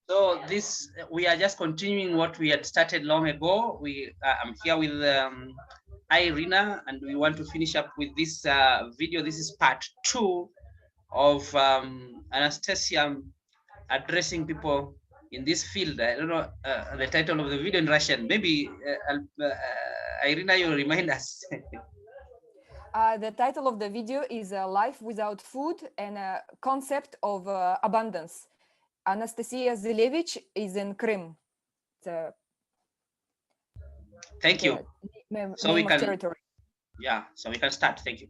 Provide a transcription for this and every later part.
So this, we are just continuing what we had started long ago. I'm here with Irina, and we want to finish up with this video. This is part 2 of Anastasia addressing people in this field. I don't know the title of the video in Russian. Maybe Irina, you remind us. The title of the video is Life Without Food and a Concept of Abundance. Anastasia Zelevich is in Krim. Thank you. So we Name of can, territory. yeah, so we can start. Thank you.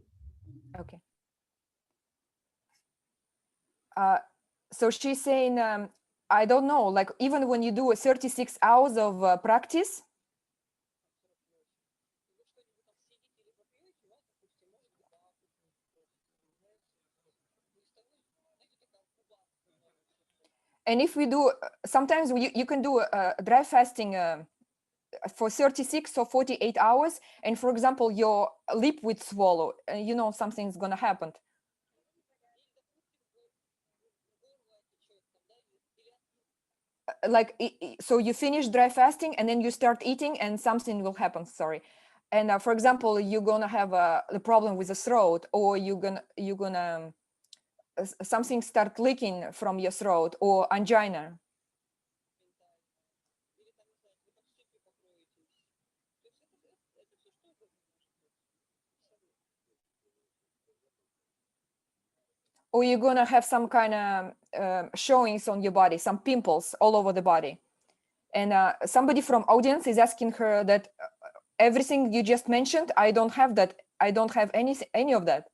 Okay. So she's saying, I don't know, like even when you do 36 hours of practice, and if we do, sometimes you can do dry fasting for 36 or 48 hours, and for example, your lip would swallow, you know something's gonna happen. Like, so you finish dry fasting and then you start eating and something will happen, sorry. And for example, you're gonna have a problem with the throat, or you're gonna something start leaking from your throat, or angina. Or you're gonna have some kind of showings on your body, some pimples all over the body. And somebody from audience is asking her that everything you just mentioned, I don't have that. I don't have any of that.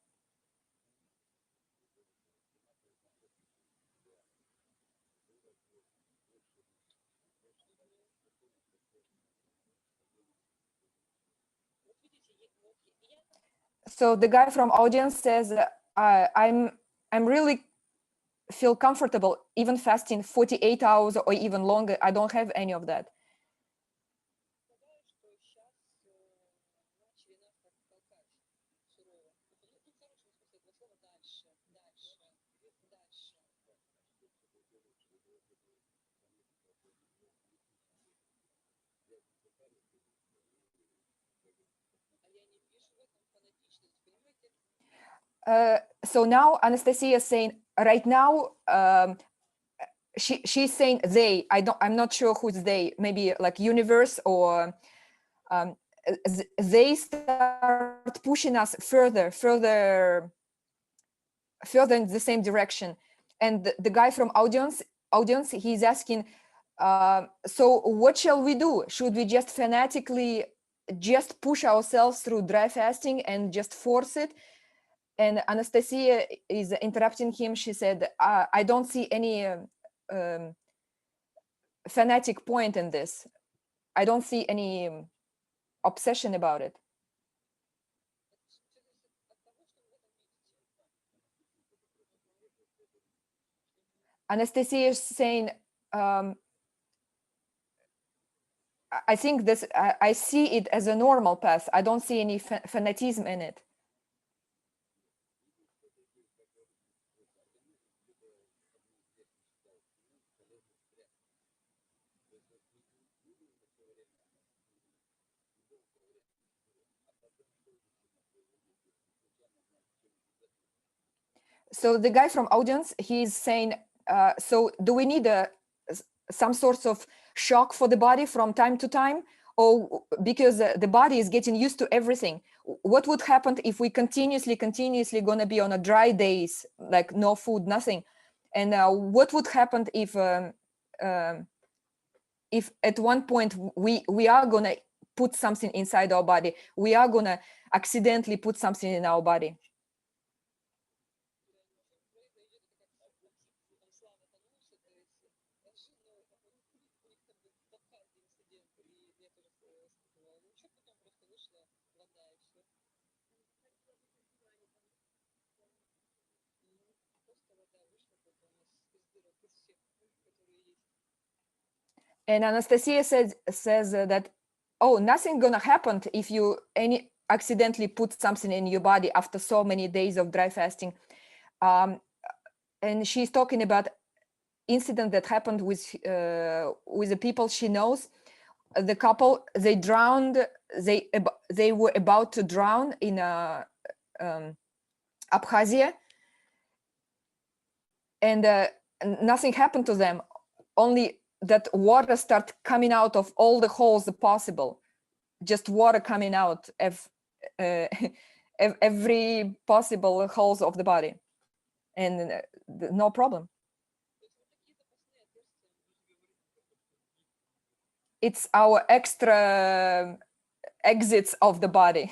So the guy from audience says, I'm really feel comfortable even fasting 48 hours or even longer. I don't have any of that. So now Anastasia is saying right now, she's saying they, I'm not sure who's they, maybe like universe, or they start pushing us further in the same direction. And the guy from audience, he's asking, so what shall we do? Should we just fanatically just push ourselves through dry fasting and just force it? And Anastasia is interrupting him. She said, I don't see any fanatic point in this. I don't see any obsession about it. Anastasia is saying, I think this, I see it as a normal path. I don't see any fanatism in it. So the guy from audience, he's saying, so do we need some sort of shock for the body from time to time? Or because the body is getting used to everything? What would happen if we continuously gonna be on a dry days, like no food, nothing? And what would happen if at one point we are gonna put something inside our body? We are gonna accidentally put something in our body. And Anastasia says that, oh, nothing gonna happen if you accidentally put something in your body after so many days of dry fasting. And she's talking about incident that happened with the people she knows. The couple, they drowned. They were about to drown in Abkhazia, and nothing happened to them. Only that water started coming out of all the holes possible. Just water coming out of every possible holes of the body, and no problem. It's our extra exits of the body.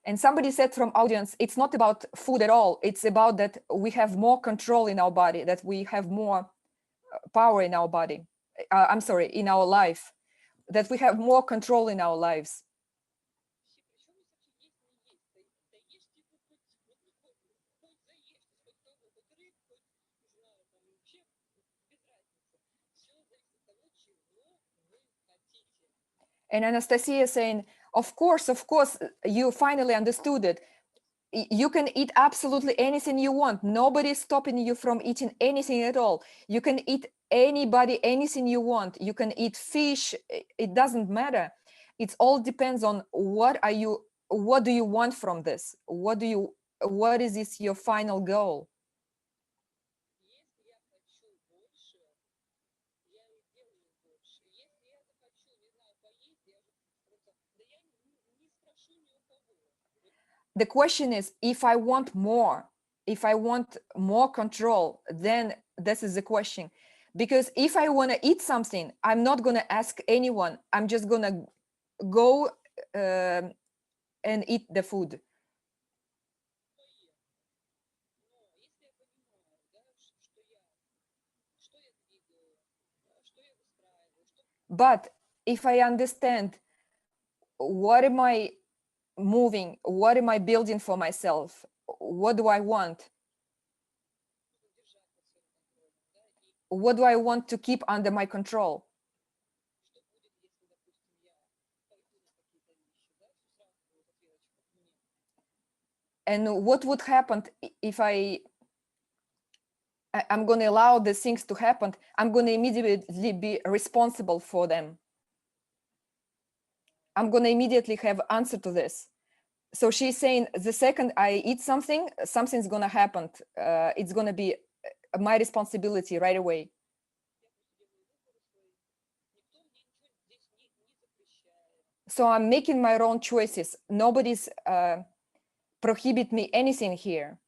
And somebody said from audience, it's not about food at all. It's about that we have more control in our body, that we have more power in our body. I'm sorry, in our life, that we have more control in our lives. And Anastasia is saying, of course, you finally understood it. You can eat absolutely anything you want. Nobody's stopping you from eating anything at all. You can eat anything you want. You can eat fish. It doesn't matter. It all depends on what do you want from this? What is this your final goal? The question is, if I want more control, then this is the question. Because if I want to eat something, I'm not going to ask anyone. I'm just going to go and eat the food. But if I understand what am I moving, what am I building for myself, what do I want? What do I want to keep under my control? And what would happen if I'm going to allow the things to happen? I'm going to immediately be responsible for them. I'm going to immediately have answer to this. So she's saying the second I eat something, something's going to happen. It's going to be my responsibility right away. So I'm making my own choices. Nobody's prohibit me anything here.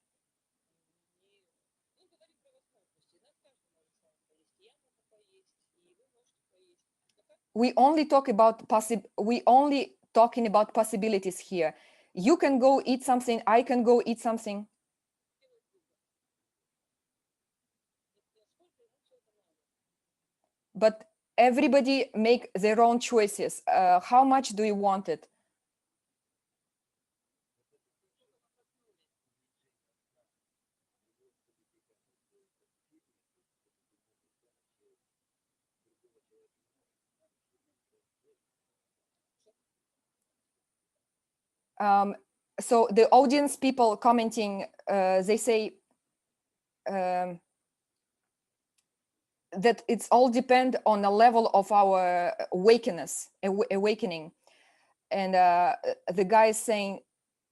We only talking about possibilities here. You can go eat something, I can go eat something. But everybody make their own choices. How much do you want it? So the audience people commenting, they say that it's all depend on the level of our awakening. And the guy is saying,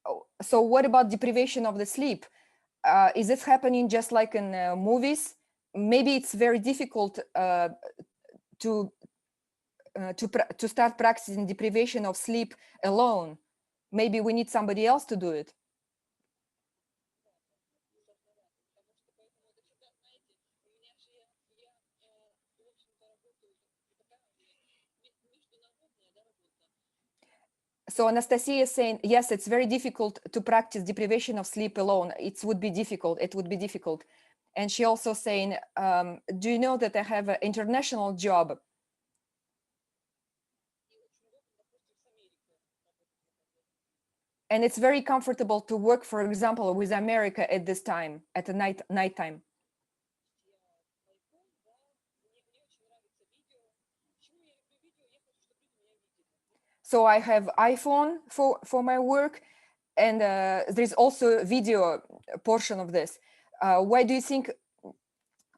oh, so what about deprivation of the sleep? Is it happening just like in movies? Maybe it's very difficult to start practicing deprivation of sleep alone. Maybe we need somebody else to do it. So Anastasia is saying, yes, it's very difficult to practice deprivation of sleep alone. It would be difficult. And she also saying, do you know that I have an international job? And it's very comfortable to work, for example, with America at this time, at the nighttime. So I have iPhone for my work, and there's also a video portion of this. Why do you think?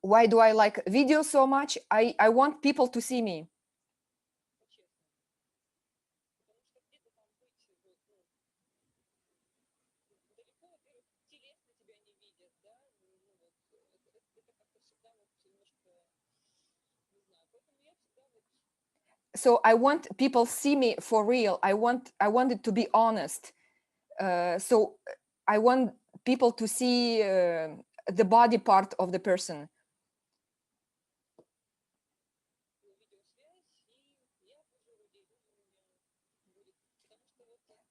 Why do I like video so much? I want people to see me. So I want people see me for real. I want it to be honest. So I want people to see the body part of the person.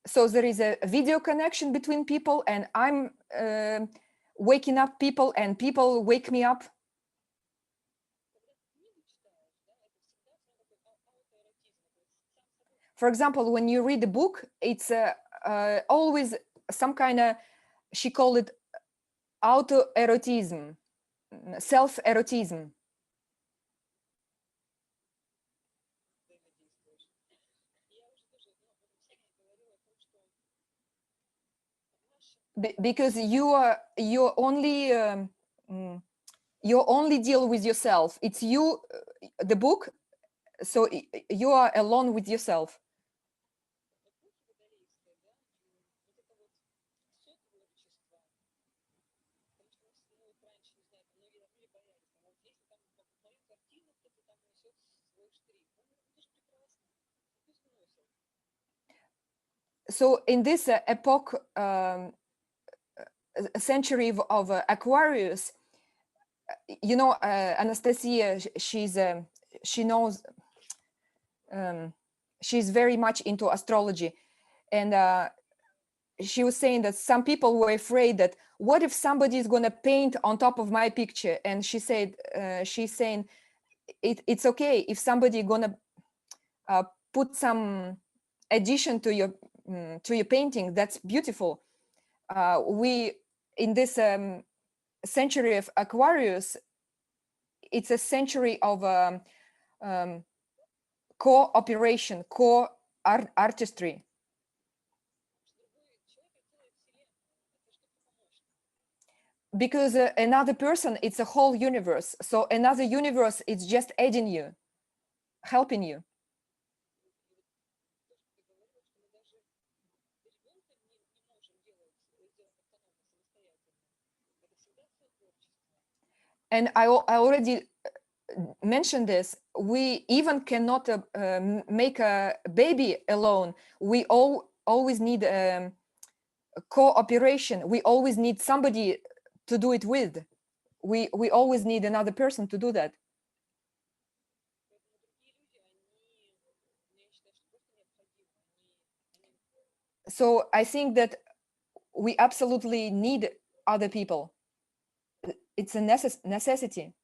So there is a video connection between people, and I'm waking up people, and people wake me up. For example, when you read a book, it's always some kind of, she called it autoerotism, self-erotism. Because you only deal with yourself. It's you, the book. So you are alone with yourself. So in this epoch, century of Aquarius, you know, Anastasia, she knows, she's very much into astrology, and she was saying that some people were afraid that what if somebody is going to paint on top of my picture, and she said, she's saying it's okay if somebody going to put some addition to your painting. That's beautiful. We in this century of Aquarius, it's a century of cooperation, artistry. Because another person, it's a whole universe. So another universe, it's just aiding you, helping you. And I already mentioned this. We even cannot make a baby alone. We always need cooperation. We always need somebody to do it with. We always need another person to do that. So I think that we absolutely need other people. It's a necessity.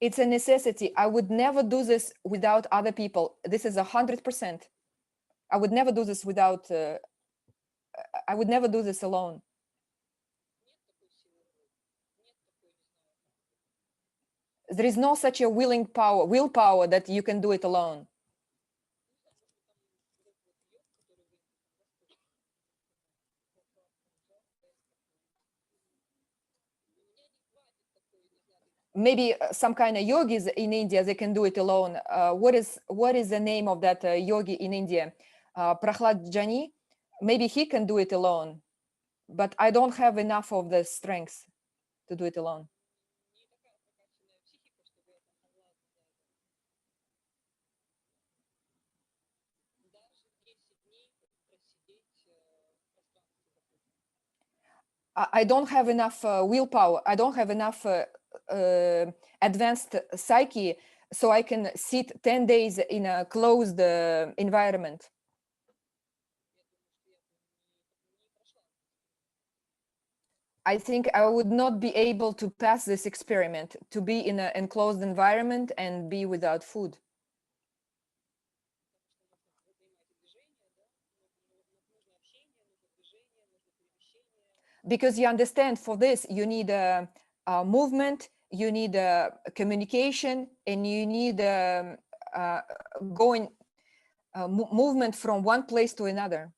It's a necessity. I would never do this without other people. This is 100%. I would never do this without, I would never do this alone. There is no such a willpower that you can do it alone. Maybe some kind of yogis in India, they can do it alone. What is the name of that yogi in India? Prahlad Jani. Maybe he can do it alone, but I don't have enough of the strength to do it alone. I don't have enough willpower. I don't have enough advanced psyche, so I can sit 10 days in a closed environment. I think I would not be able to pass this experiment, to be in an enclosed environment and be without food. Because you understand, for this, you need movement, you need communication, and you need going movement from one place to another.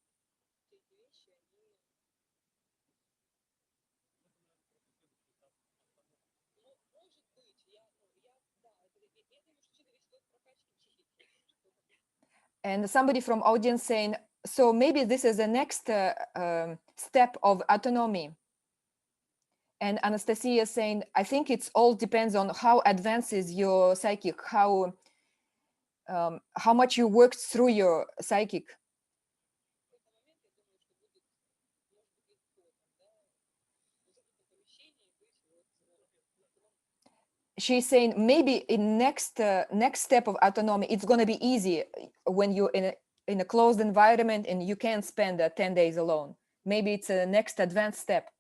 And somebody from audience saying, so maybe this is the next step of autonomy. And Anastasia saying, I think it's all depends on how advanced is your psychic, how much you worked through your psychic. She's saying maybe in next step of autonomy, it's going to be easy when you're in a closed environment and you can't spend 10 days alone. Maybe it's a next advanced step.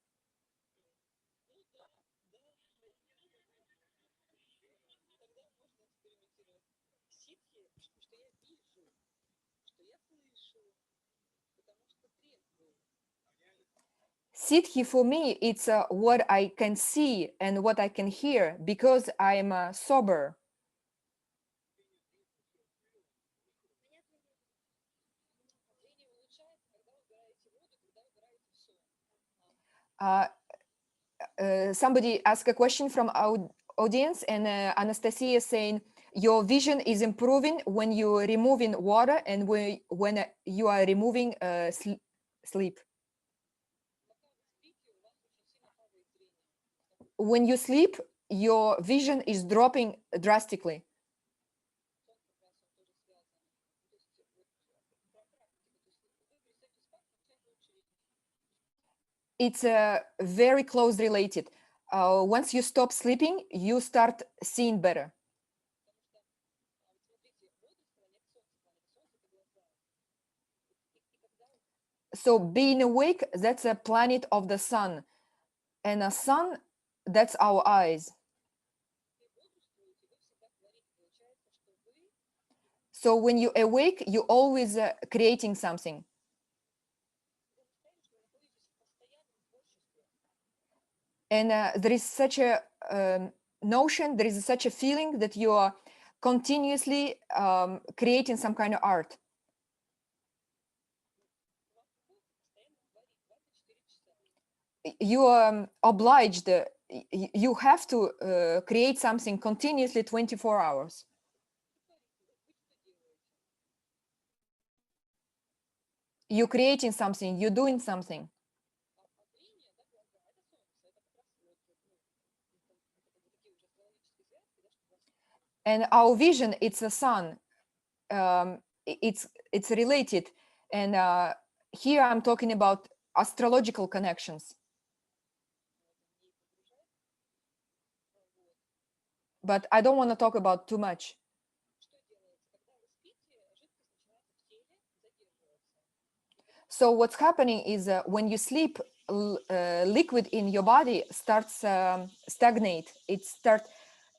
Siddhi for me, it's what I can see and what I can hear because I'm sober. Somebody asked a question from our audience, and Anastasia is saying, your vision is improving when you're removing water and when you are removing sleep. When you sleep, your vision is dropping drastically. It's very close related. Once you stop sleeping, you start seeing better. So being awake, that's a planet of the sun. And a sun, that's our eyes. So when you awake, you're always creating something. And there is such a notion, there is such a feeling that you are continuously creating some kind of art. You are obliged, you have to create something continuously 24 hours. You're creating something, you're doing something. And our vision, it's a sun. It's related. And here I'm talking about astrological connections. But I don't want to talk about too much. So what's happening is when you sleep, liquid in your body starts stagnate. It starts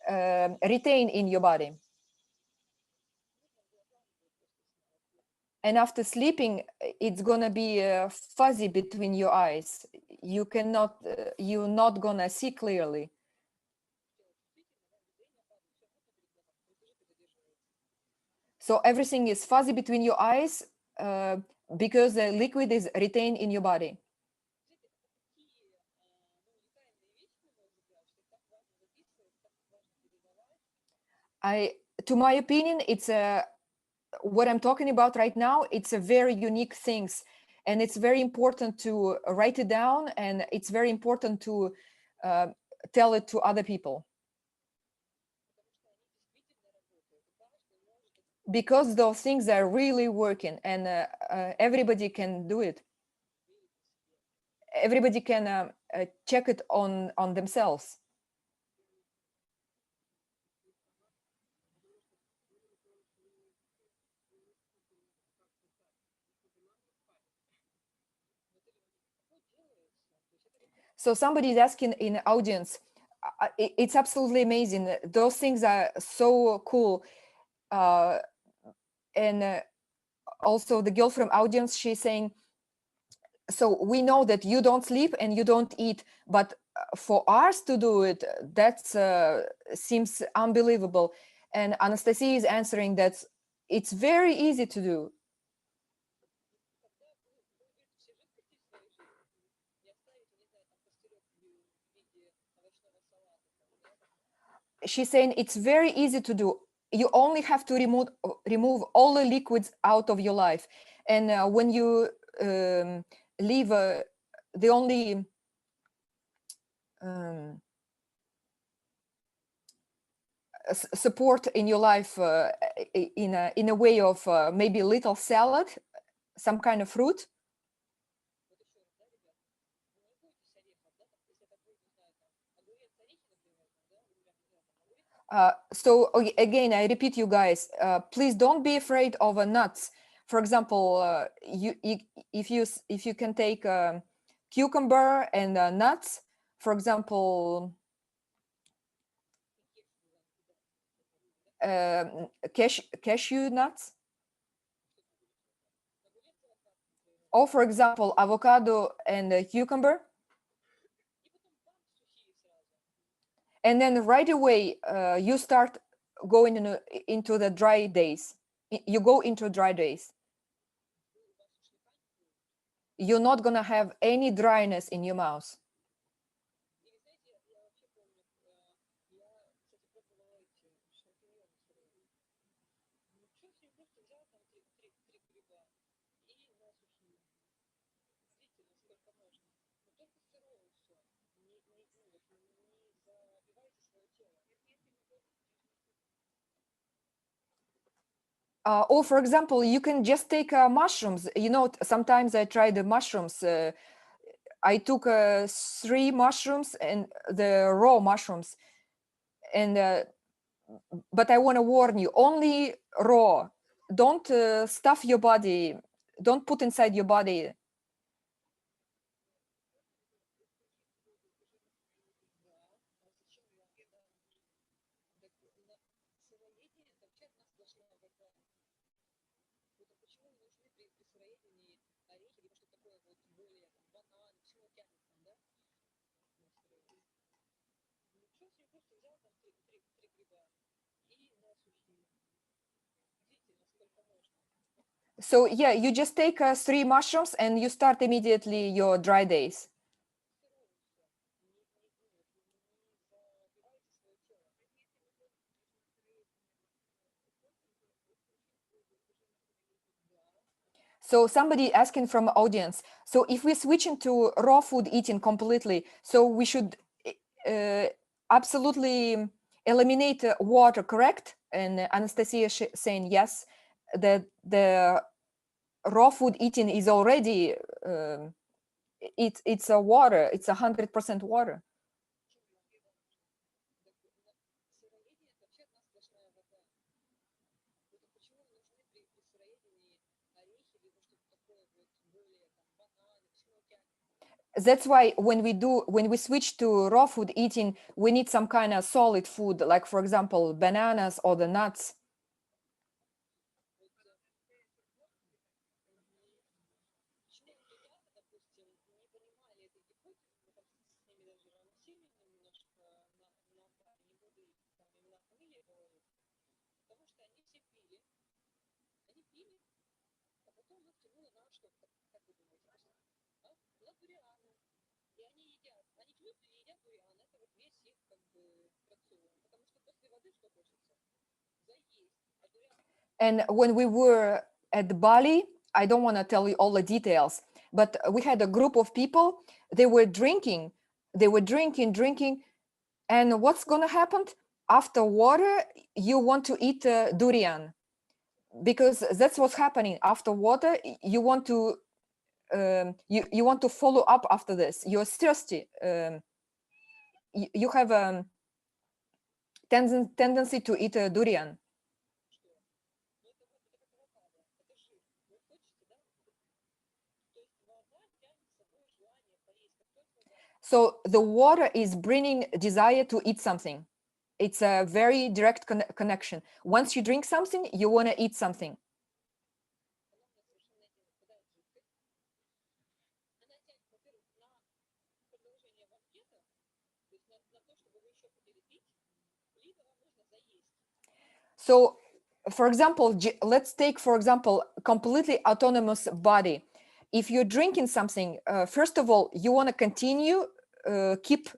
retain in your body. And after sleeping, it's gonna be fuzzy between your eyes. You cannot, you're not gonna see clearly. So everything is fuzzy between your eyes because the liquid is retained in your body. To my opinion, it's what I'm talking about right now. It's a very unique things, and it's very important to write it down, and it's very important to tell it to other people, because those things are really working, and everybody can do it. Everybody can check it on themselves. So somebody is asking in the audience, it's absolutely amazing. Those things are so cool. And also the girl from audience, she's saying, So we know that you don't sleep and you don't eat, but for us to do it, that seems unbelievable. And Anastasia is answering that it's very easy to do. She's saying it's very easy to do. You only have to remove all the liquids out of your life. And when you leave the only support in your life in a way of maybe a little salad, some kind of fruit. So again, I repeat, you guys, please don't be afraid of nuts. For example, if you can take cucumber and nuts, for example, cashew nuts, or for example, avocado and cucumber. And then right away, you start going into the dry days. You go into dry days. You're not going to have any dryness in your mouth. Or for example, you can just take mushrooms. You know, sometimes I try the mushrooms. I took 3 mushrooms and the raw mushrooms, and but I want to warn you, only raw. Don't stuff your body. Don't put inside your body. So yeah, you just take 3 mushrooms and you start immediately your dry days. So somebody asking from audience, so if we switch into raw food eating completely, so we should absolutely eliminate water, correct? And Anastasia saying yes, that the raw food eating is already it's a water, it's 100% water. That's why when we switch to raw food eating, we need some kind of solid food, like for example bananas or the nuts. And when we were at Bali, I don't want to tell you all the details, but we had a group of people. They were drinking, drinking. And what's going to happen? After water, you want to eat durian, because that's what's happening. After water, you want to you want to follow up after this. You're thirsty. You have a tendency to eat durian. So the water is bringing desire to eat something. It's a very direct connection. Once you drink something, you want to eat something. So, for example, let's take, for example, completely autonomous body. If you're drinking something, first of all, you want to continue, keep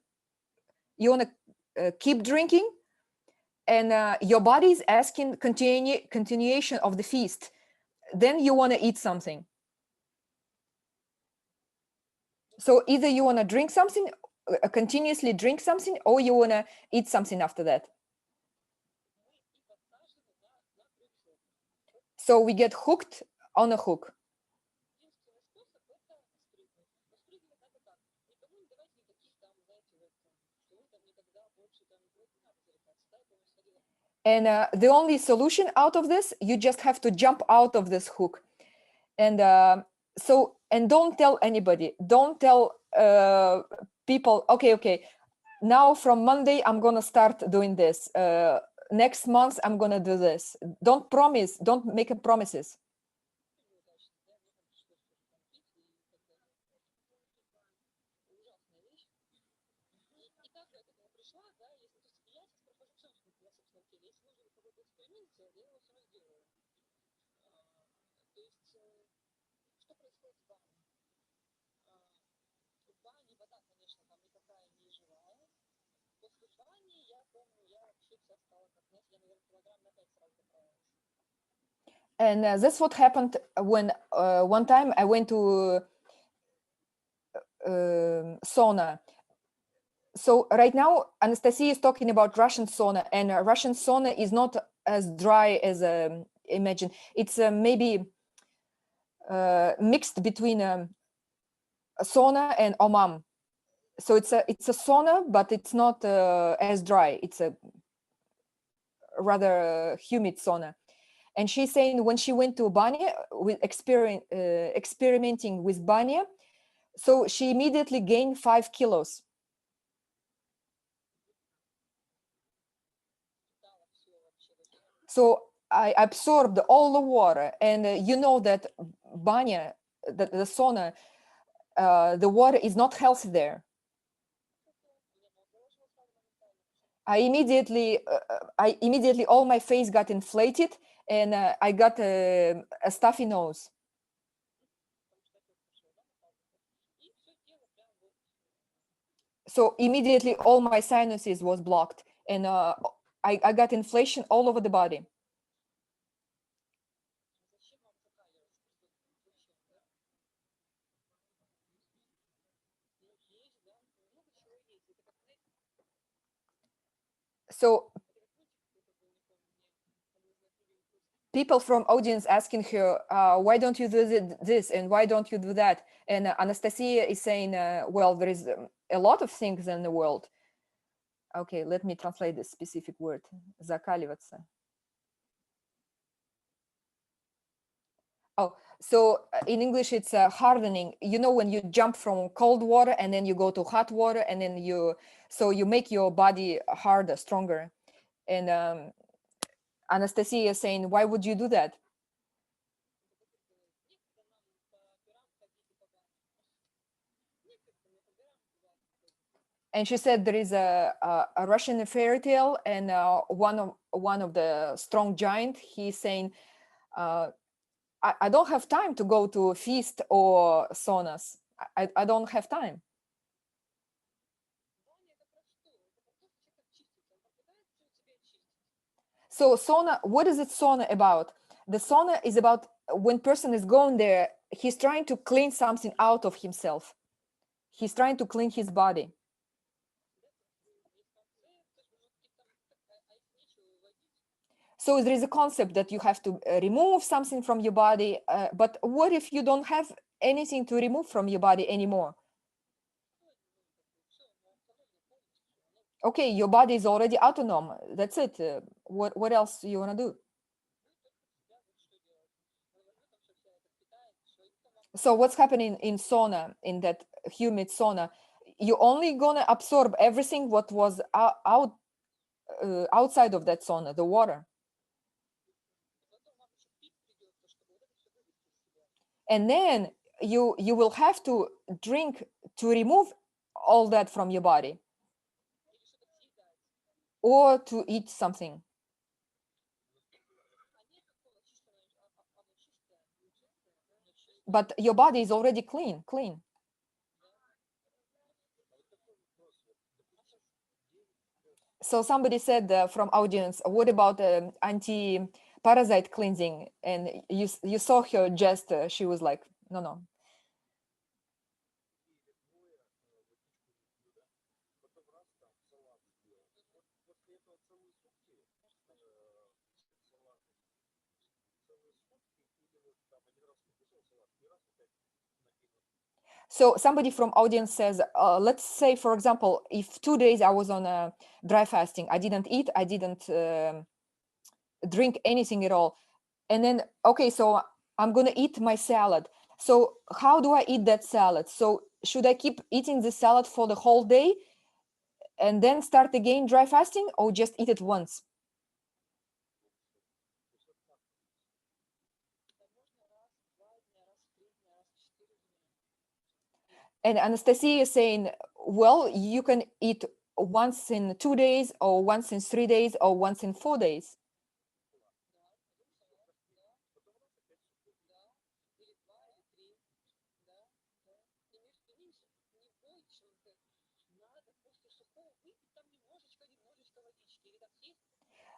drinking, and your body is asking continuation of the feast. Then you want to eat something. So either you want to drink something, continuously drink something, or you want to eat something after that. So we get hooked on a hook. And the only solution out of this, you just have to jump out of this hook. And and don't tell anybody. Don't tell people, okay, now from Monday, I'm going to start doing this. Next month, I'm going to do this. Don't promise. Don't make promises. And that's what happened when one time I went to sauna. So right now, Anastasia is talking about Russian sauna, and Russian sauna is not as dry as imagine. It's maybe mixed between a sauna and hammam. So it's a sauna, but it's not as dry. It's a rather humid sauna. And she's saying when she went to banya with experimenting with banya, so she immediately gained 5 kilos. So I absorbed all the water, and you know that banya, the sauna, the water is not healthy there. I immediately, all my face got inflated, and I got a stuffy nose. So immediately all my sinuses was blocked, and I got inflation all over the body. So people from audience asking her, why don't you do this and why don't you do that? And Anastasia is saying, well, there is a lot of things in the world. Okay, let me translate this specific word. Закаливаться. Oh, so in English, it's hardening. You know, when you jump from cold water and then you go to hot water, and then you make your body harder, stronger. And Anastasia is saying, why would you do that? And she said there is a Russian fairy tale, and one of the strong giant, he's saying, I don't have time to go to a feast or saunas. I don't have time. So sauna, what is it sauna about? The sauna is about when person is going there, he's trying to clean something out of himself. He's trying to clean his body. So there is a concept that you have to remove something from your body, but what if you don't have anything to remove from your body anymore? Okay, your body is already autonomous. That's it. What else you want to do? So what's happening in sauna, in that humid sauna? You're only gonna absorb everything what was outside of that sauna, the water. And then you will have to drink to remove all that from your body. or to eat something. But your body is already clean. So somebody said from audience, what about anti-parasite cleansing? And you saw her just, she was like, no. So somebody from audience says, let's say, for example, if 2 days I was on a dry fasting, I didn't eat, I didn't drink anything at all. And then, okay, so I'm going to eat my salad. So how do I eat that salad? So should I keep eating the salad for the whole day and then start again dry fasting, or just eat it once? And Anastasia is saying, well, you can eat once in 2 days, or once in 3 days, or once in 4 days.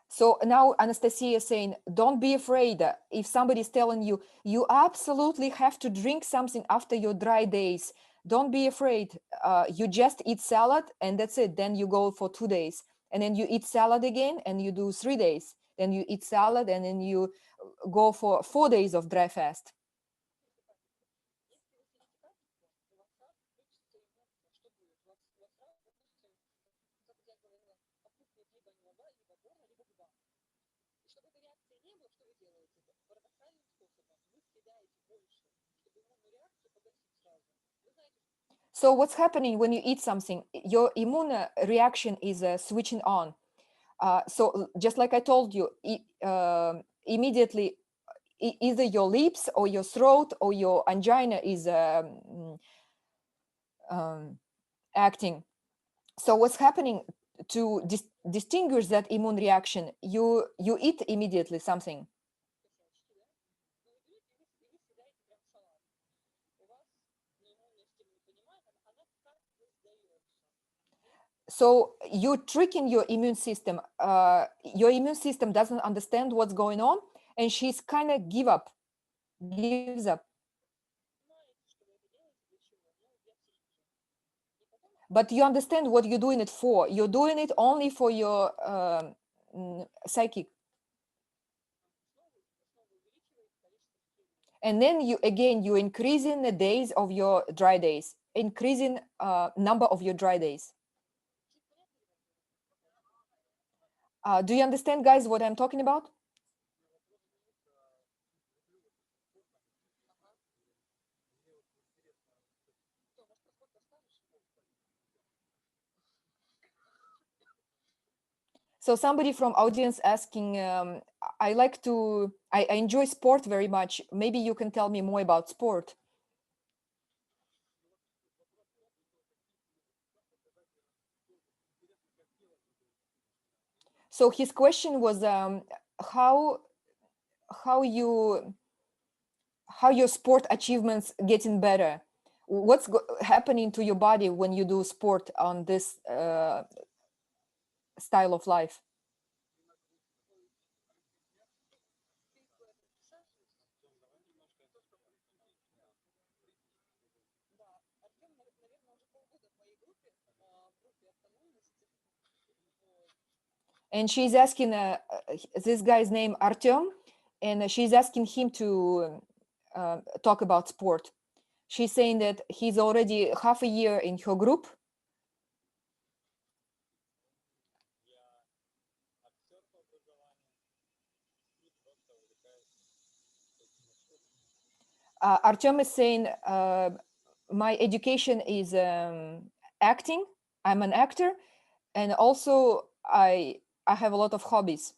So now Anastasia is saying, don't be afraid. If somebody is telling you, you absolutely have to drink something after your dry days, don't be afraid. You just eat salad and that's it. Then you go for 2 days. And then you eat salad again and you do 3 days. Then you eat salad and then you go for 4 days of dry fast. So what's happening when you eat something? Your immune reaction is switching on. So just like I told you, immediately either your lips or your throat or your angina is acting. So what's happening to distinguish that immune reaction? You eat immediately something. So you're tricking your immune system. Your immune system doesn't understand what's going on, and she's kind of gives up. But you understand what you're doing it for. You're doing it only for your psychic. And then you're increasing the days of your dry days, increasing number of your dry days. Do you understand, guys, what I'm talking about? So somebody from audience asking, I enjoy sport very much. Maybe you can tell me more about sport. So his question was how your sport achievements getting better. What's happening to your body when you do sport on this style of life? And she's asking this guy's name Artyom, and she's asking him to talk about sport. She's saying that he's already half a year in her group. Artyom is saying, my education is acting. I'm an actor, and also I have a lot of hobbies.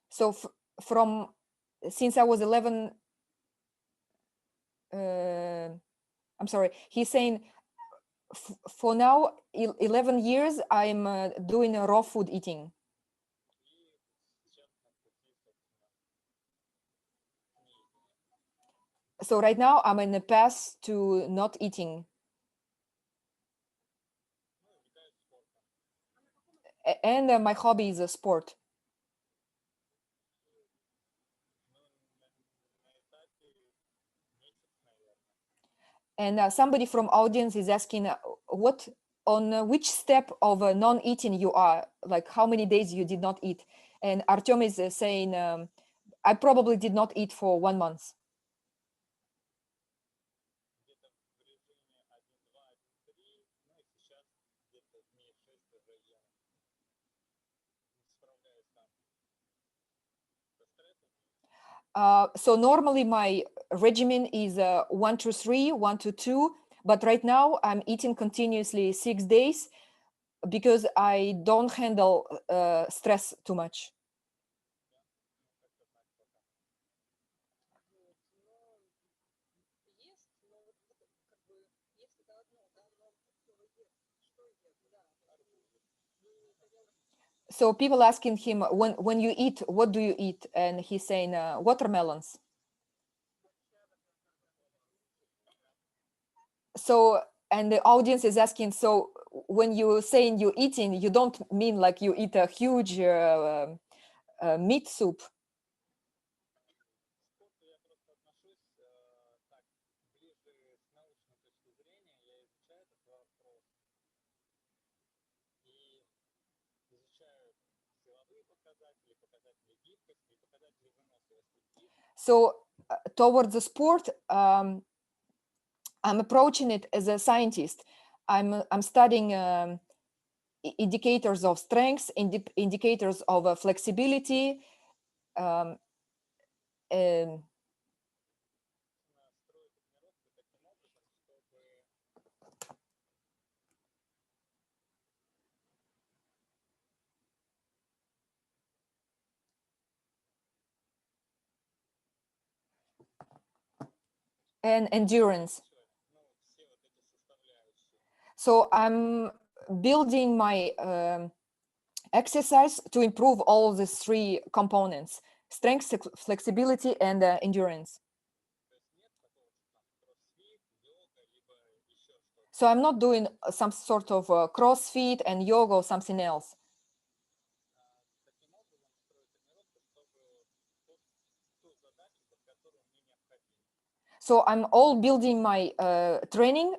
So from since I was 11, I'm sorry, he's saying For now, 11 years, I'm doing raw food eating. So right now I'm in the path to not eating. And my hobby is a sport. And somebody from audience is asking what on which step of non-eating you are, like how many days you did not eat. And Artyom is saying, I probably did not eat for 1 month. So normally my regimen is 1 to 3, 1 to 2, but right now I'm eating continuously 6 days because I don't handle stress too much. So people asking him, when you eat, what do you eat? And he's saying watermelons. So, and the audience is asking, so when you're saying you're eating, you don't mean like you eat a huge meat soup? So towards the sport, I'm approaching it as a scientist. I'm studying indicators of strength, indicators of flexibility, um, and endurance. So I'm building my exercise to improve all these 3 components: strength, flexibility, and endurance. So I'm not doing some sort of CrossFit and yoga or something else. So I'm all building my training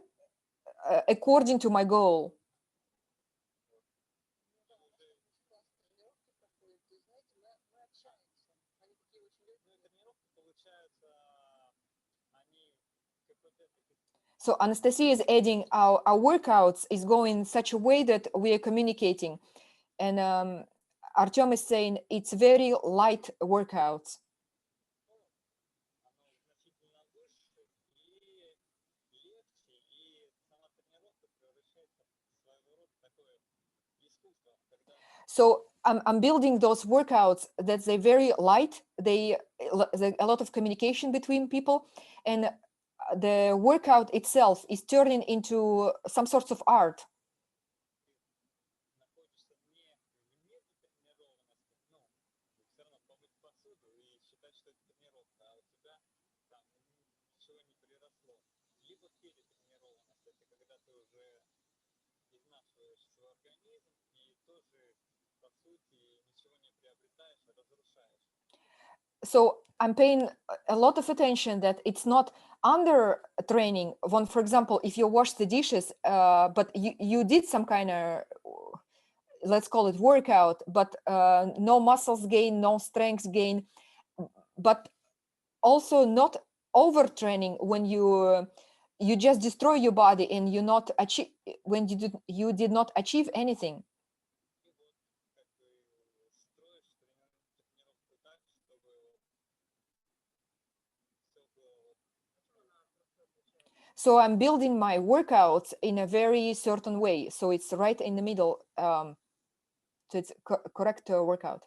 according to my goal. So Anastasia is adding our workouts is going in such a way that we are communicating. And Artyom is saying it's very light workouts. So I'm building those workouts that they're very light. There's a lot of communication between people, and the workout itself is turning into some sorts of art. So I'm paying a lot of attention that it's not under training. When, for example, if you wash the dishes, but you did some kind of, let's call it workout, but no muscles gain, no strength gain, but also not overtraining when you just destroy your body and you not achieve when you did not achieve anything. So I'm building my workouts in a very certain way. So it's right in the middle. So it's correct workout.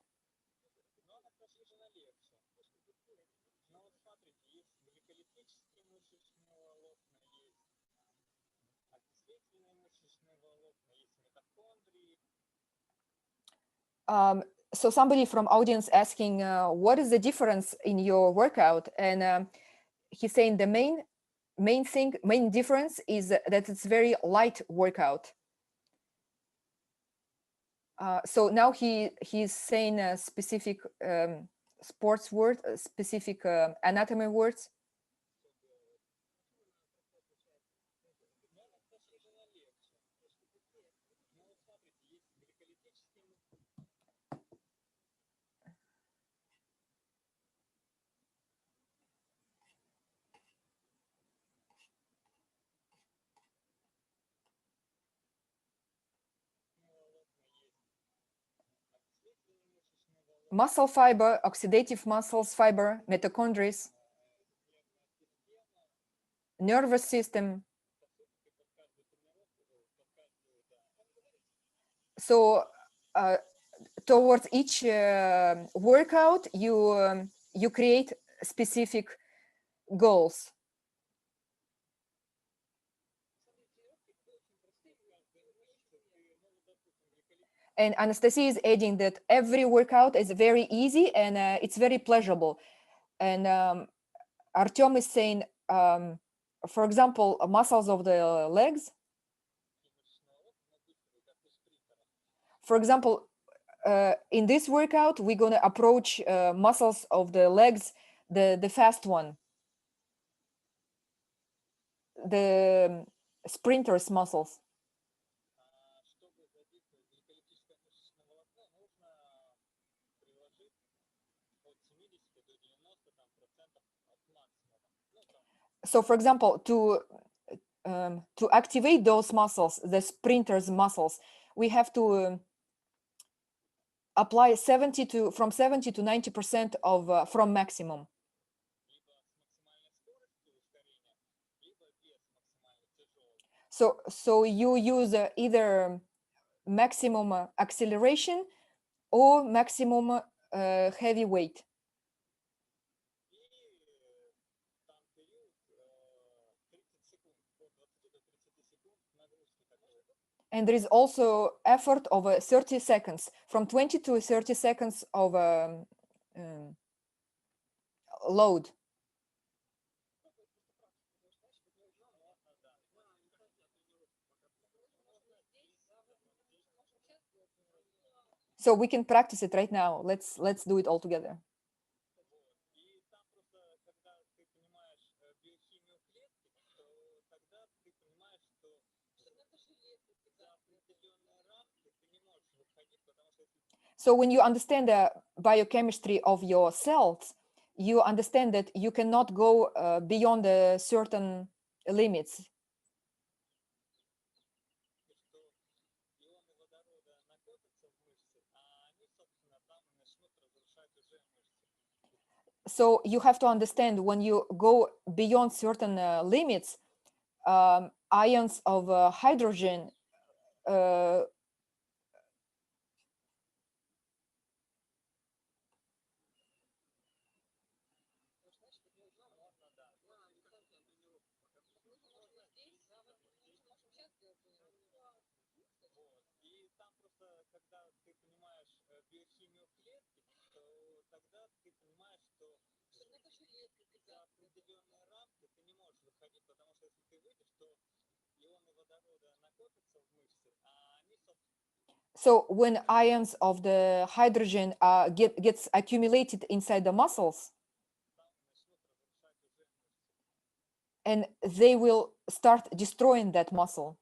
So somebody from audience asking, what is the difference in your workout? And he's saying the main difference is that it's very light workout. So now he's saying a specific sports word, specific anatomy words. Muscle fiber, oxidative muscles fiber, mitochondria, nervous system. So towards each workout, you create specific goals. And Anastasia is adding that every workout is very easy and it's very pleasurable. And Artyom is saying, for example, muscles of the legs. For example, in this workout, we're going to approach muscles of the legs, the fast one, the sprinters muscles. So, for example, to activate those muscles, the sprinters muscles, we have to apply from 70 to 90% of from maximum. So you use either maximum acceleration or maximum heavy weight. And there is also effort of 30 seconds, from 20 to 30 seconds of load. So we can practice it right now. Let's do it all together. So when you understand the biochemistry of your cells, you understand that you cannot go beyond certain limits. So you have to understand when you go beyond certain limits, ions of hydrogen So when ions of the hydrogen gets accumulated inside the muscles, and they will start destroying that muscle.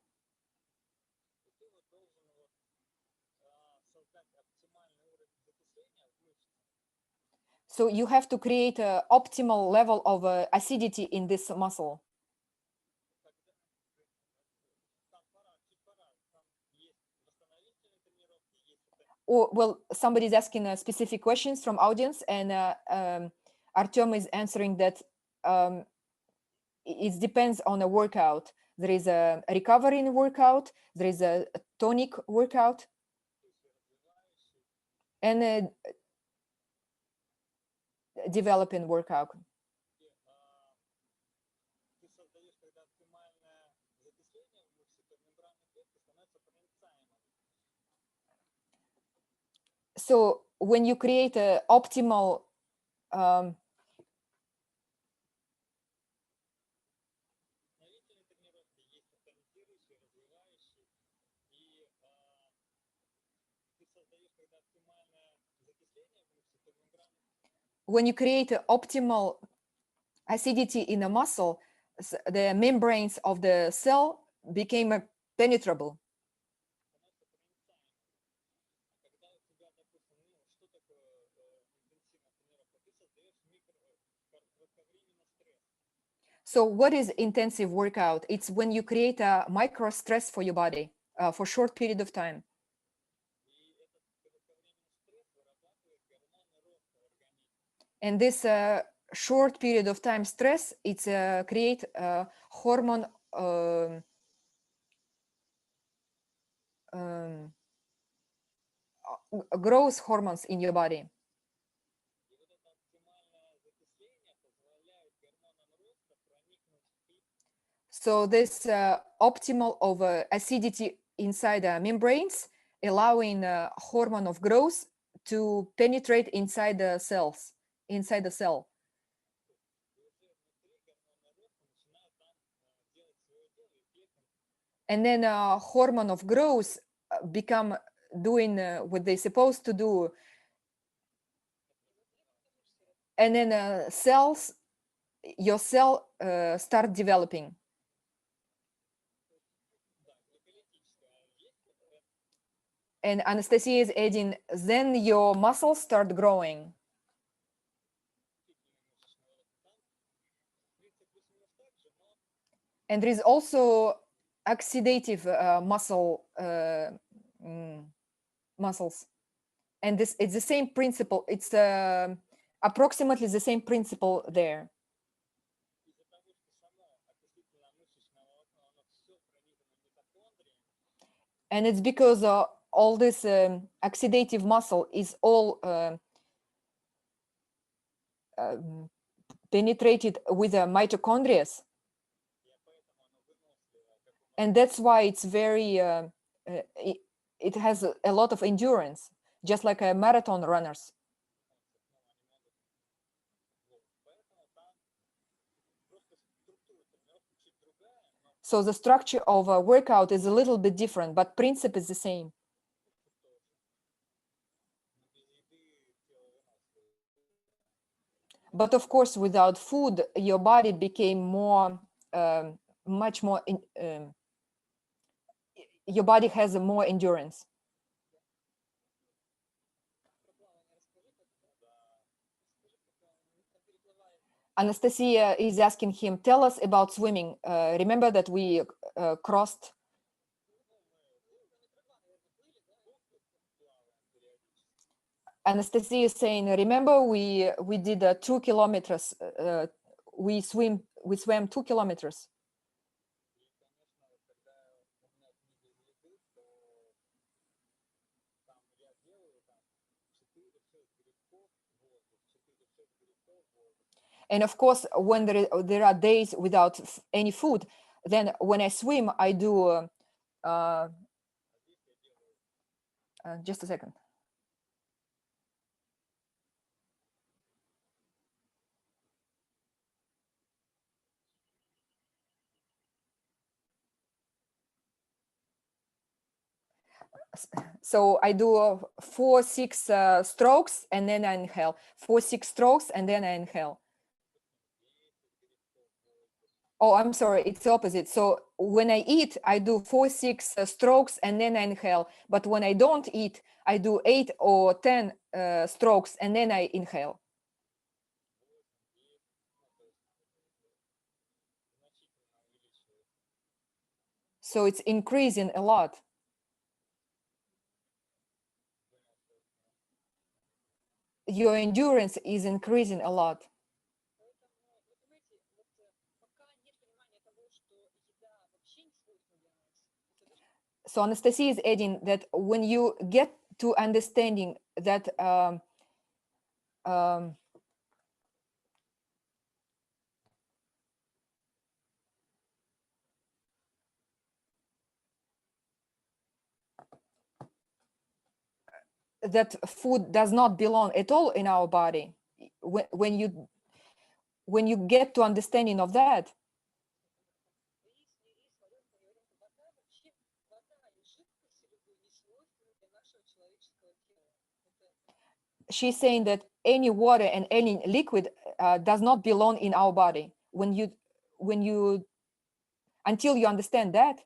So you have to create an optimal level of acidity in this muscle. Or, well, somebody's asking specific questions from audience, and Artyom is answering that it depends on a workout. There is a recovery workout, there is a tonic workout, and a developing workout. So when you create an optimal when you create an optimal acidity in a muscle, the membranes of the cell became penetrable. So what is intensive workout? It's when you create a micro stress for your body for a short period of time. And this short period of time stress, it's create hormone growth hormones in your body. So this optimal of acidity inside the membranes, allowing hormone of growth to penetrate inside the cells, inside the cell. And then hormone of growth become doing what they're supposed to do. And then cells, your cell start developing. And Anastasia is adding, then your muscles start growing. And there is also oxidative muscles. And this it's the same principle. It's approximately the same principle there. And it's because all this oxidative muscle is all penetrated with the mitochondria. And that's why it's very, it has a lot of endurance, just like marathon runners. So the structure of a workout is a little bit different, but principle is the same. But of course, without food, your body became more, much more, your body has more endurance. Anastasia is asking him, tell us about swimming. Remember that we crossed. Anastasia is saying, remember we did 2 kilometers. We swam 2 kilometers. And of course, when there are days without any food, then when I swim, I do, just a second. So I do 4-6 strokes and then I inhale. 4-6 strokes and then I inhale. Oh, I'm sorry, it's the opposite. So when I eat, I do 4-6 strokes and then I inhale. But when I don't eat, I do 8 or 10 strokes and then I inhale. So it's increasing a lot. Your endurance is increasing a lot. So Anastasia is adding that when you get to understanding that that food does not belong at all in our body. When you get to understanding of that, she's saying that any water and any liquid does not belong in our body. When you until you understand that,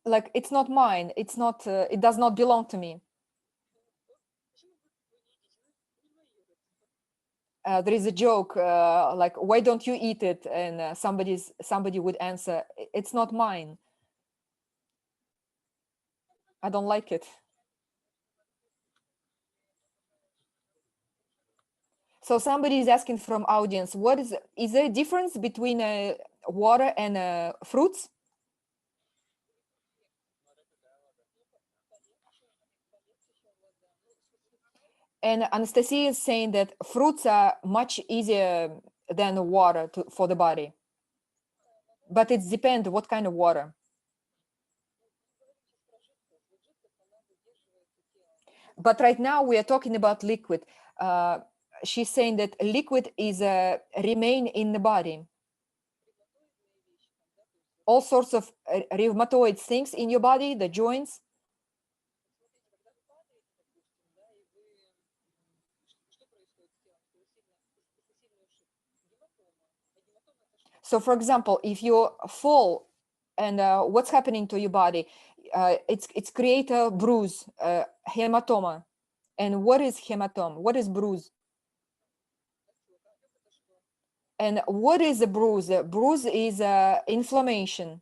like, it's not mine, it's not, it does not belong to me. There is a joke, like, why don't you eat it? And somebody would answer, it's not mine, I don't like it. So somebody is asking from audience, is there a difference between water and fruits? And Anastasia is saying that fruits are much easier than water for the body. But it depends what kind of water. But right now we are talking about liquid. She's saying that liquid is remain in the body. All sorts of rheumatoid things in your body, the joints. So, for example, if you fall, and what's happening to your body? It's create a bruise, hematoma. And what is hematoma? What is bruise? And what is a bruise? A bruise is inflammation.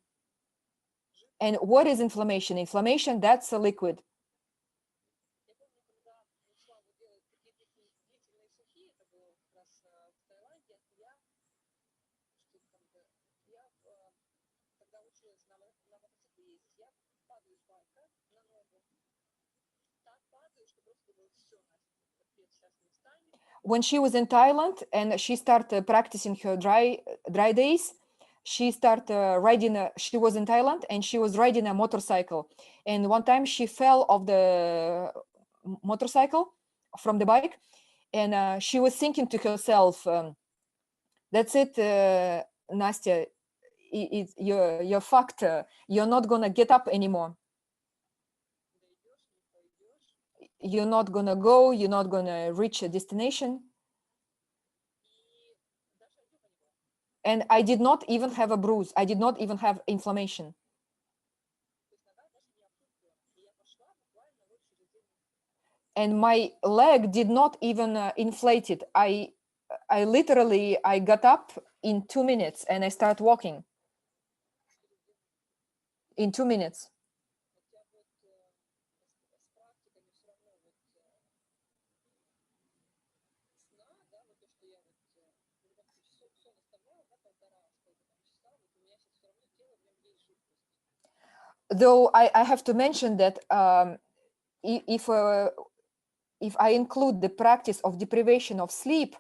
And what is inflammation? Inflammation, that's a liquid. When she was in Thailand and she started practicing her dry days, she started riding. She was in Thailand and she was riding a motorcycle. And one time she fell off the motorcycle from the bike, and she was thinking to herself, "That's it, Nastya. You're fucked. You're not gonna get up anymore. You're not gonna go. You're not gonna reach a destination." And I did not even have a bruise. I did not even have inflammation. And my leg did not even inflate it. I literally, I got up in 2 minutes and I start walking in 2 minutes. Though I have to mention that if I include the practice of deprivation of sleep,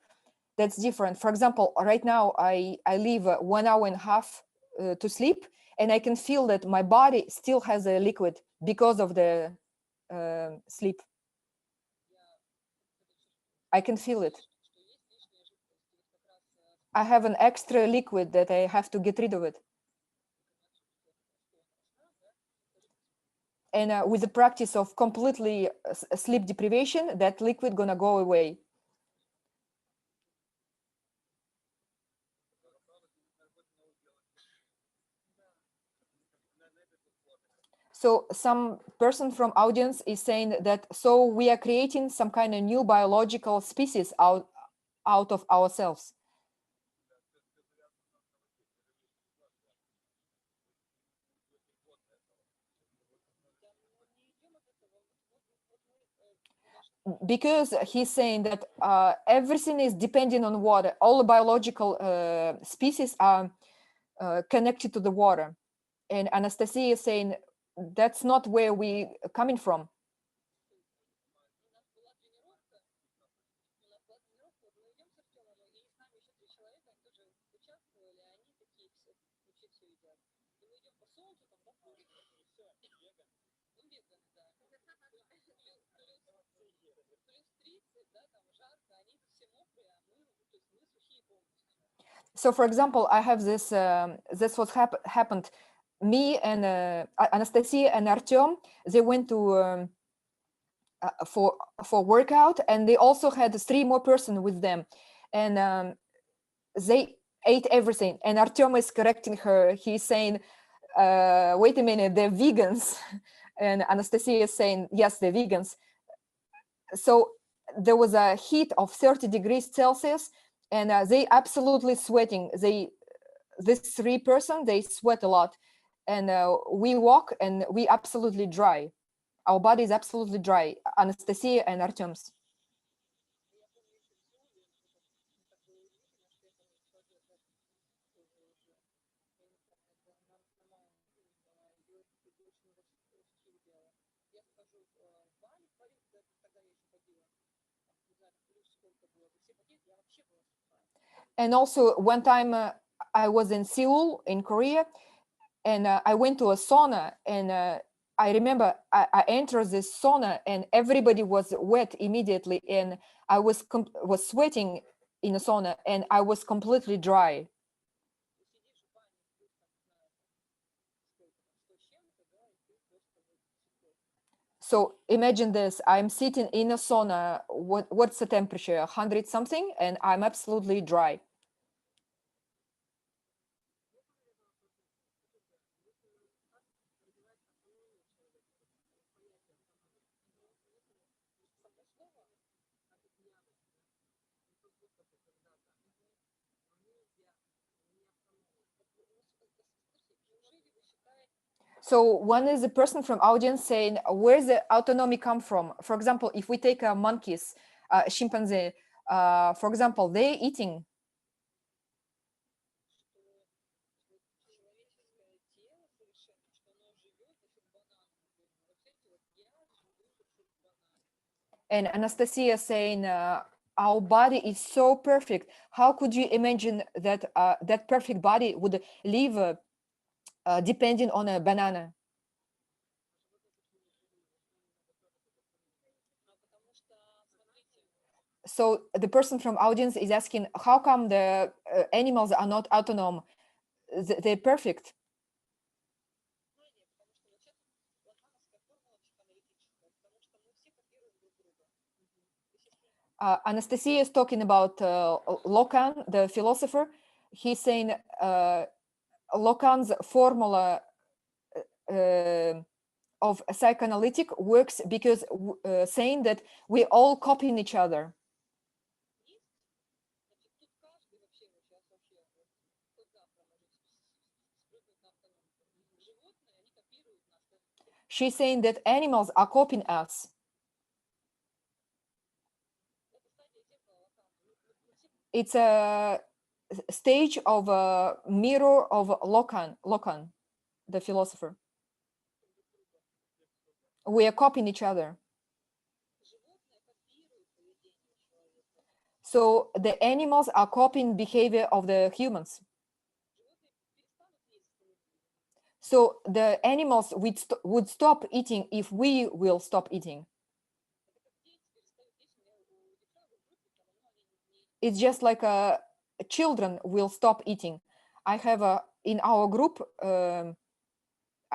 that's different. For example, right now I leave 1 hour and a half to sleep, and I can feel that my body still has a liquid because of the sleep. I can feel it. I have an extra liquid that I have to get rid of it. And with the practice of completely sleep deprivation, that liquid gonna go away. So some person from audience is saying that, so we are creating some kind of new biological species out of ourselves. Because he's saying that everything is depending on water. All the biological species are connected to the water. And Anastasia is saying that's not where we coming from. So, for example, I have this. This was happened. Me and Anastasia and Artyom, they went to for workout, and they also had 3 more person with them, and they ate everything. And Artyom is correcting her. He's saying, "Wait a minute, they're vegans," and Anastasia is saying, "Yes, they're vegans." So there was a heat of 30 degrees Celsius, and they absolutely sweating. This 3 person, they sweat a lot, and we walk and we absolutely dry. Our body is absolutely dry. Anastasia and Artyom's. And also one time I was in Seoul in Korea, and I went to a sauna, and I remember I entered this sauna and everybody was wet immediately, and I was sweating in a sauna, and I was completely dry. So imagine this: I'm sitting in a sauna. What's the temperature? 100 something, and I'm absolutely dry. So one is a person from audience saying, where's the autonomy come from? For example, if we take monkeys, chimpanzee, for example, they're eating. And Anastasia saying, our body is so perfect. How could you imagine that that perfect body would live depending on a banana? So the person from audience is asking, how come the animals are not autonomous? They're perfect. Anastasia is talking about Lacan, the philosopher. He's saying Lacan's formula of psychoanalytic works because saying that we all copying each other. She's saying that animals are copying us. It's a stage of a mirror of Lacan, the philosopher. We are copying each other. So the animals are copying behavior of the humans. So the animals would stop eating if we will stop eating. It's just like children will stop eating. I have in our group, I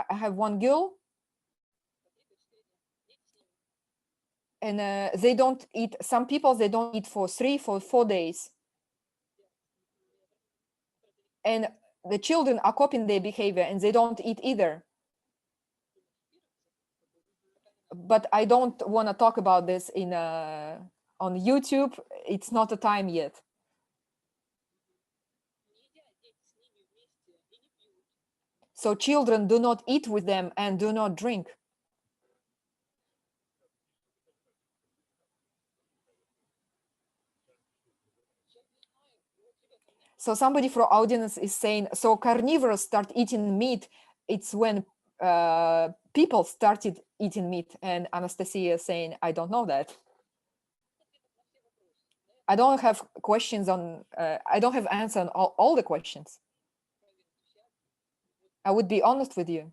have one girl, and they don't eat. Some people, they don't eat for 4 days. And the children are copying their behavior and they don't eat either. But I don't want to talk about this in on YouTube. It's not the time yet. So children do not eat with them and do not drink. So somebody from audience is saying, so carnivores start eating meat. It's when people started eating meat. And Anastasia is saying, I don't know that. I don't have questions on, I don't have answer on all the questions. I would be honest with you.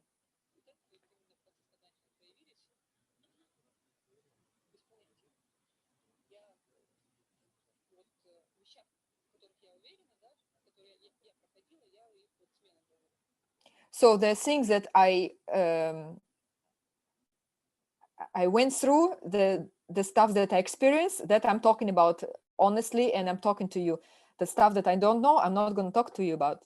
So the things that I went through, the stuff that I experienced, that I'm talking about honestly, and I'm talking to you. The stuff that I don't know, I'm not going to talk to you about.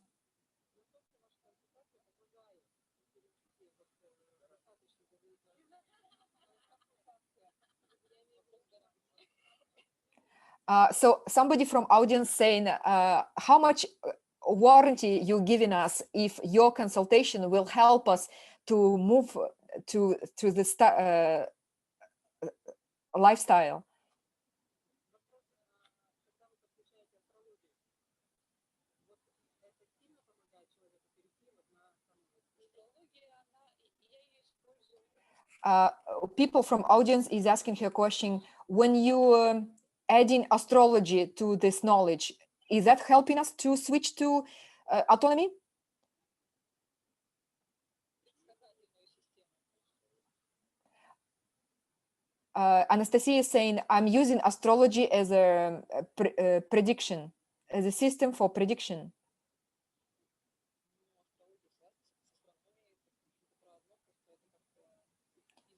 So somebody from audience saying, how much warranty you giving us if your consultation will help us to move to the lifestyle? People from audience is asking her question, when you adding astrology to this knowledge, is that helping us to switch to autonomy? Anastasia is saying, I'm using astrology as a prediction, as a system for prediction.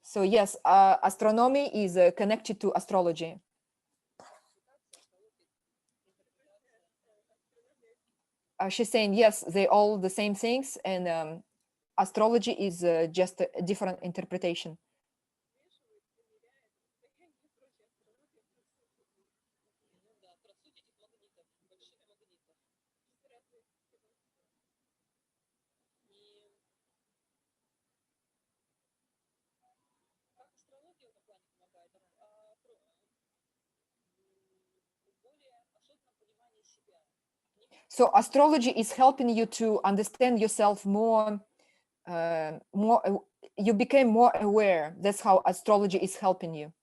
So yes, astronomy is connected to astrology. She's saying, yes, they all the same things, and astrology is just a different interpretation. So astrology is helping you to understand yourself more. You became more aware. That's how astrology is helping you.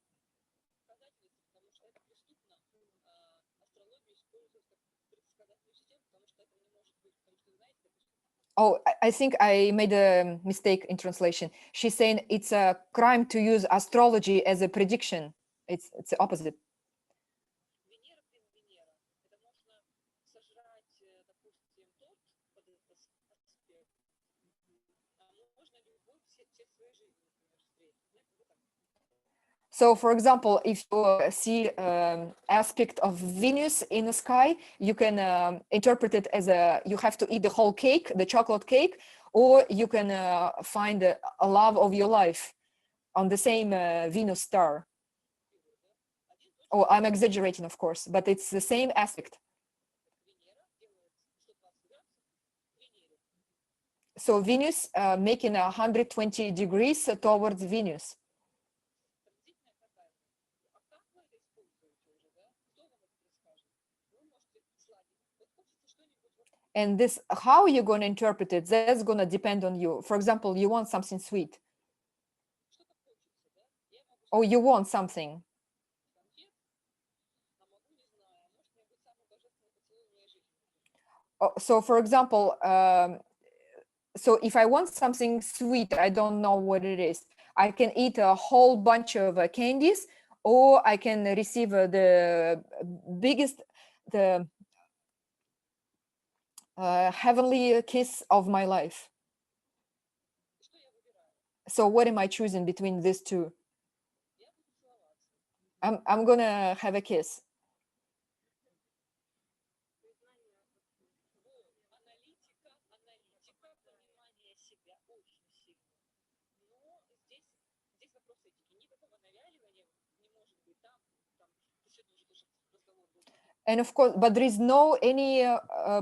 Oh, I think I made a mistake in translation. She's saying it's a crime to use astrology as a prediction. It's the opposite. So, for example, if you see aspect of Venus in the sky, you can interpret it as you have to eat the whole cake, the chocolate cake, or you can find a love of your life on the same Venus star. Oh, I'm exaggerating, of course, but it's the same aspect. So Venus making 120 degrees towards Venus. And this, how you're going to interpret it, that's going to depend on you. For example, you want something sweet. Or you want something. So for example, so if I want something sweet, I don't know what it is. I can eat a whole bunch of candies, or I can receive the biggest, the heavenly kiss of my life. So what am I choosing between these two? I'm gonna have a kiss. And of course, but there is no any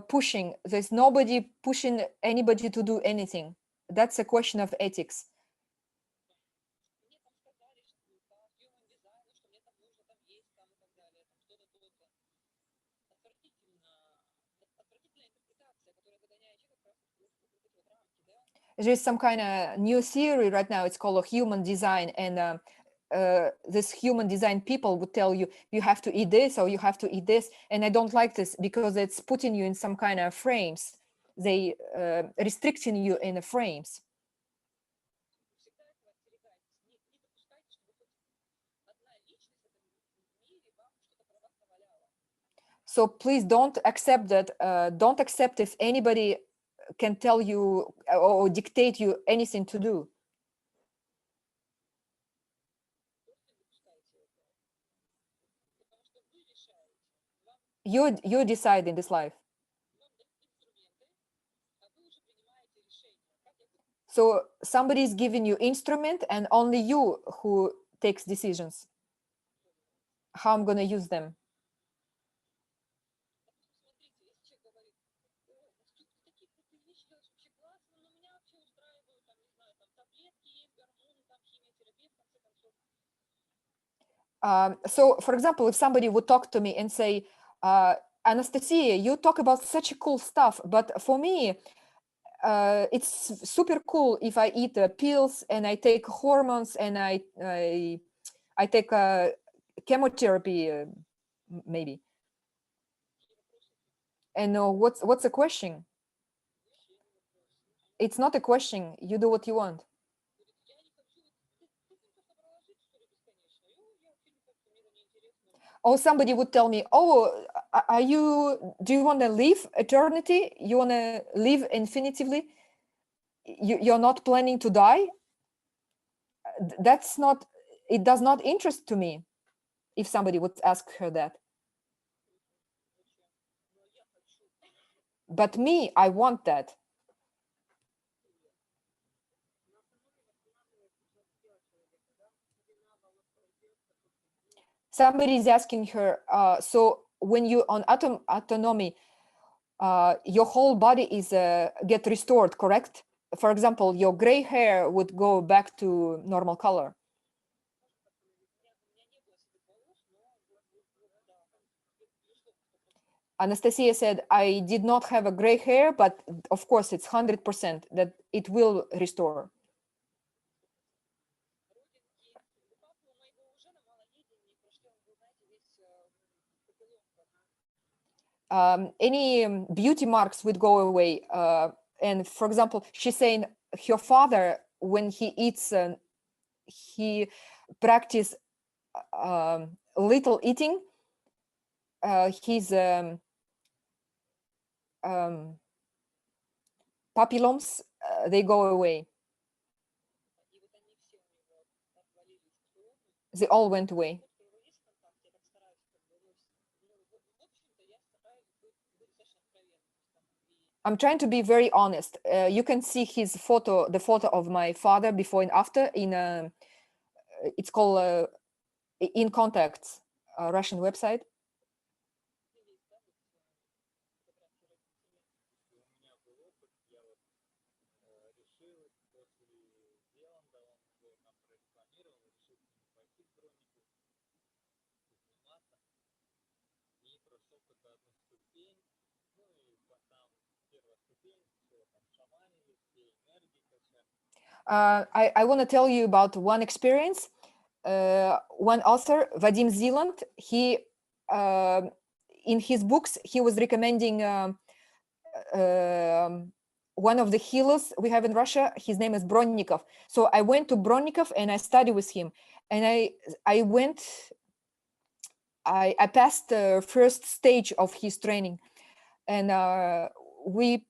pushing. There's nobody pushing anybody to do anything. That's a question of ethics. There's some kind of new theory right now. It's called human design, and this human design people would tell you you have to eat this or you have to eat this, and I don't like this because it's putting you in some kind of frames. they restricting you in the frames. So please don't accept that. Don't accept if anybody can tell you or dictate you anything to do. You decide in this life. So somebody is giving you instrument, and only you who takes decisions. How I'm gonna use them. So, for example, if somebody would talk to me and say, Anastasia, you talk about such cool stuff, but for me, it's super cool if I eat pills and I take hormones and I take chemotherapy, maybe. And what's the question? It's not a question. You do what you want. Or somebody would tell me, oh, do you want to live eternity? You want to live infinitively? You're not planning to die? That's not, it does not interest to me if somebody would ask her that. But me, I want that. Somebody is asking her, so when you on autonomy, your whole body is get restored, correct? For example, your gray hair would go back to normal color. Anastasia said, I did not have a gray hair, but of course it's 100% that it will restore. Any beauty marks would go away. And for example, she's saying her father, when he eats, he practice little eating. His papillomas, they go away. They all went away. I'm trying to be very honest. You can see his photo, the photo of my father before and after in it's called In Contacts, a Russian website. I want to tell you about one experience. One author, Vadim Zeland, he in his books he was recommending one of the healers we have in Russia. His name is Bronnikov. So I went to Bronnikov and I studied with him, and I passed the first stage of his training, and we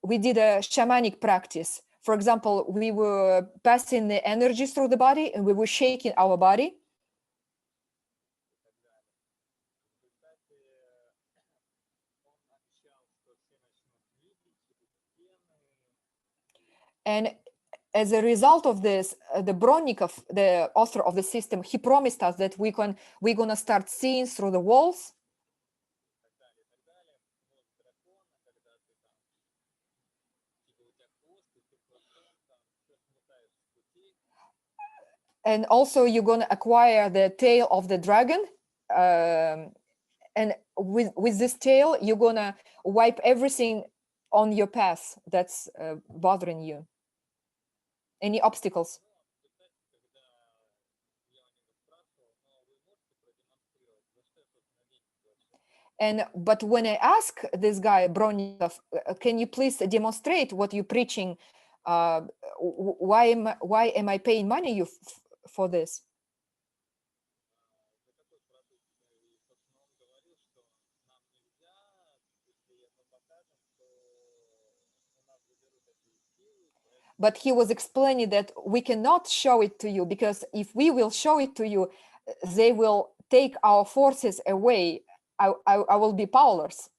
did a shamanic practice. For example, we were passing the energy through the body and we were shaking our body. And as a result of this, the Bronnikov, the author of the system, he promised us that we're gonna start seeing through the walls. And also you're gonna acquire the tail of the dragon. And with this tail, you're gonna wipe everything on your path that's bothering you. Any obstacles. But when I ask this guy Bronnikov, can you please demonstrate what you're preaching? Why am I paying money you for this? But he was explaining that we cannot show it to you, because if we will show it to you, they will take our forces away. I will be powerless.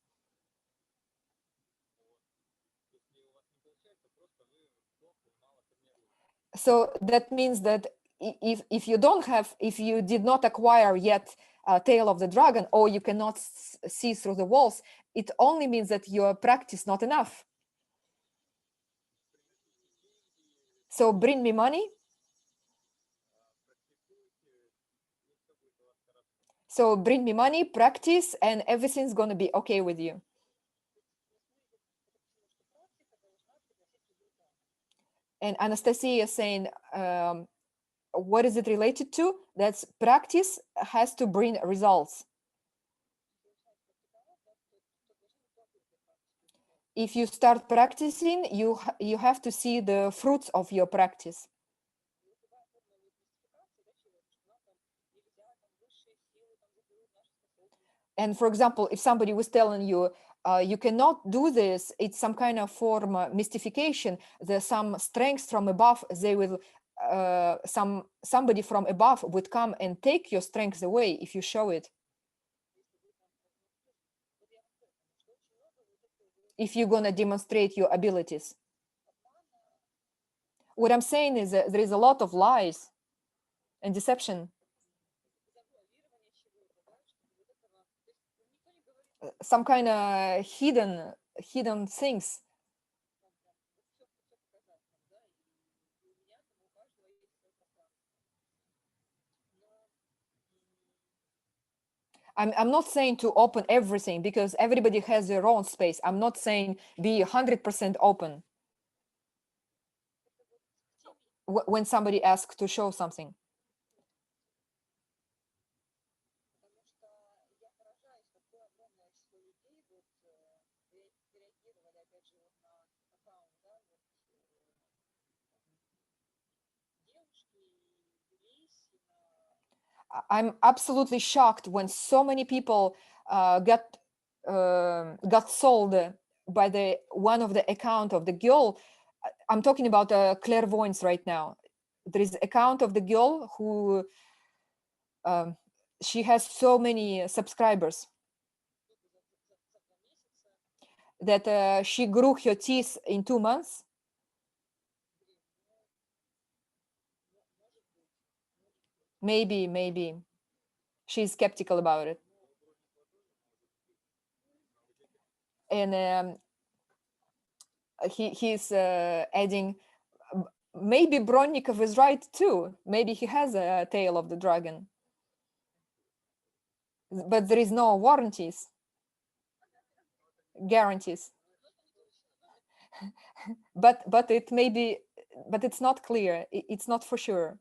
So that means that if you don't have, if you did not acquire yet a tail of the dragon, or you cannot see through the walls, it only means that your practice not enough. So bring me money. So bring me money, practice, and everything's going to be okay with you. And Anastasia is saying, what is it related to? That's practice has to bring results. If you start practicing, you have to see the fruits of your practice. And for example, if somebody was telling you, you cannot do this, it's some kind of form of mystification. There's some strength from above. They will, somebody from above would come and take your strength away if you show it. If you're gonna demonstrate your abilities. What I'm saying is that there is a lot of lies and deception. Some kind of hidden things. I'm not saying to open everything, because everybody has their own space. I'm not saying be 100% open when somebody asks to show something. I'm absolutely shocked when so many people got sold by the one of the account of the girl. I'm talking about clairvoyance right now. There is account of the girl who she has so many subscribers that she grew her teeth in 2 months. Maybe she's skeptical about it. And he's adding, maybe Bronnikov is right too. Maybe he has a tail of the dragon, but there is no warranties, guarantees. But it may be, but it's not clear. It's not for sure.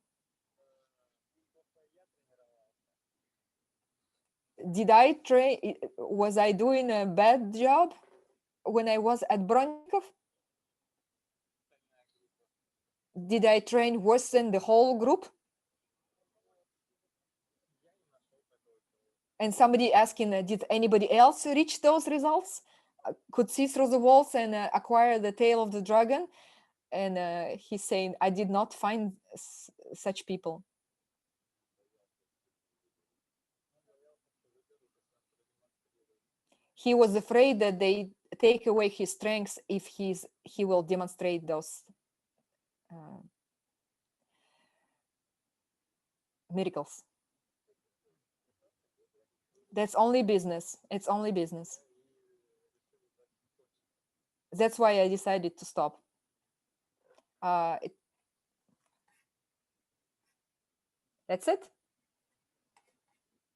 Did I train? Was I doing a bad job when I was at Bronnikov? Did I train worse than the whole group? And somebody asking, did anybody else reach those results? Could see through the walls and acquire the tail of the dragon? And he's saying, I did not find such people. He was afraid that they take away his strengths if he will demonstrate those miracles. That's only business. It's only business. That's why I decided to stop. That's it.